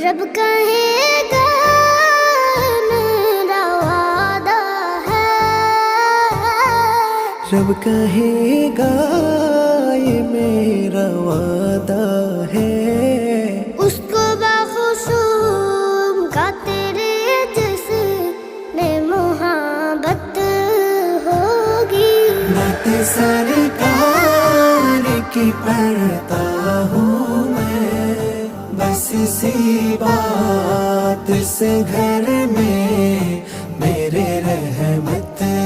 रब कहेगा मेरा वादा है, रब कहेगा ये मेरा वादा है। उसको बाखुशूम का तेरे जिसने मोहब्बत होगी। बात सरकार की पढ़ता हूँ मैं, बस इसी बात से घर